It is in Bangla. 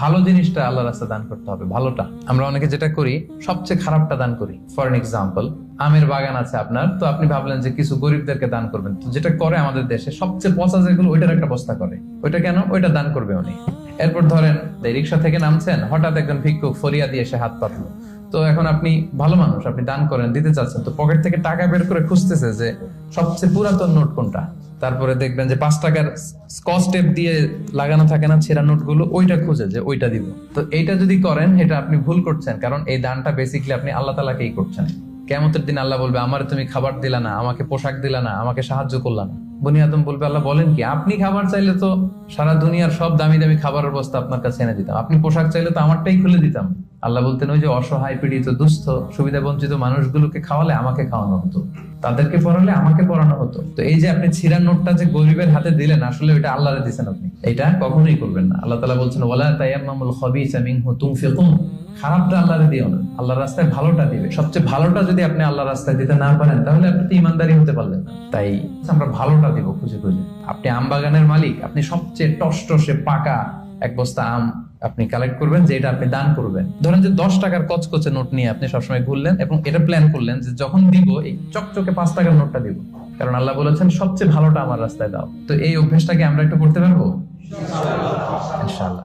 ভালো জিনিসটা আল্লাহ রাস্তায় দান করতে হবে, ভালোটা। আমরা অনেকে যেটা করি, সবচেয়ে খারাপটা দান করি। ফর এন এক্সাম্পল, আমের বাগান আছে আপনার, তো আপনি ভাবলেন যে কিছু গরিবদেরকে দান করবেন। তো যেটা করে আমাদের দেশে সবচেয়ে পচা যেগুলো, ওইটার একটা বস্তা করে। ওইটা কেন? ওইটা দান করবে উনি। এরপর ধরেন রিক্সা থেকে নামছেন, হঠাৎ একজন ভিক্ষুক ফরিয়া দিয়ে এসে হাত পাতলো। তো এখন আপনি ভালো মানুষ, আপনি দান করেন, দিতে চাচ্ছেন, তো পকেট থেকে টাকা বের করে খুঁজতেছে যে সবচেয়ে পুরাতন নোট কোনটা। তারপরে দেখবেন যে 5 টাকার স্কচ টেপ দিয়ে লাগানো থাকে না ছেঁড়া নোটগুলো, ওইটা খুঁজে যে ওইটা দিব। তো এইটা যদি করেন, এটা আপনি ভুল করছেন, কারণ এই দানটা বেসিক্যালি আপনি আল্লাহ তাআলাকেই করছেন। কিয়ামতের দিন আল্লাহ বলবে, আমার তুমি খাবার দিলা না, আমাকে পোশাক দিলা না, আমাকে সাহায্য করলা না। বনি আদম বলবে, আল্লাহ বলেন কি? আপনি খাবার চাইলে তো সারা দুনিয়ার সব দামি দামি খাবারের বস্তা আপনার কাছে এনে দিতাম, আপনি পোশাক চাইলে তো আমারটাই খুলে দিতাম। আল্লাহ বলতেন, ওই যে অসহায়, পীড়িত, দুস্থ, সুবিধা বঞ্চিত মানুষগুলোকে খাওয়ালে আমাকে খাওয়ানো হতো, তাদেরকে পড়ালে আমাকে পড়ানো হতো। তো এই যে আপনি ছিঁড়া নোটটা যে গরিবের হাতে দিলেন, আসলে ওইটা আল্লাহরে দিয়েছেন আপনি। এটা কখনোই করবেন না। আল্লাহ তাআলা বলছেন, ওয়ালা তায়াম্মামুল খাবিসা মিনহু তুনফিকুন, খারাপটা আল্লাহরে দিও না, আল্লাহর রাস্তায় ভালোটা দিবে। সবচেয়ে ভালোটা যদি আপনি আল্লাহর রাস্তায় দিতে না পারেন, তাহলে আপনি তো ইমানদারি হতে পারলেন না। তাই আমরা ভালোটা দিব খুঁজে খুঁজে। আপনি আম বাগানের মালিক, আপনি সবচেয়ে টসটসে পাকা এক বস্তা আম আপনি কালেক্ট করবেন, যে এটা আপনি দান করবেন। ধরেন যে 10 টাকার কচকচে নোট নিয়ে আপনি সবসময় ঘুরলেন এবং এটা প্ল্যান করলেন যে যখন দিব, এই চকচকে 5 টাকার নোটটা দিব, কারণ আল্লাহ বলেছেন সবচেয়ে ভালোটা আমার রাস্তায় দাও। তো এই অভ্যেসটাকে আমরা একটু করতে পারবো ইনশাআল্লাহ।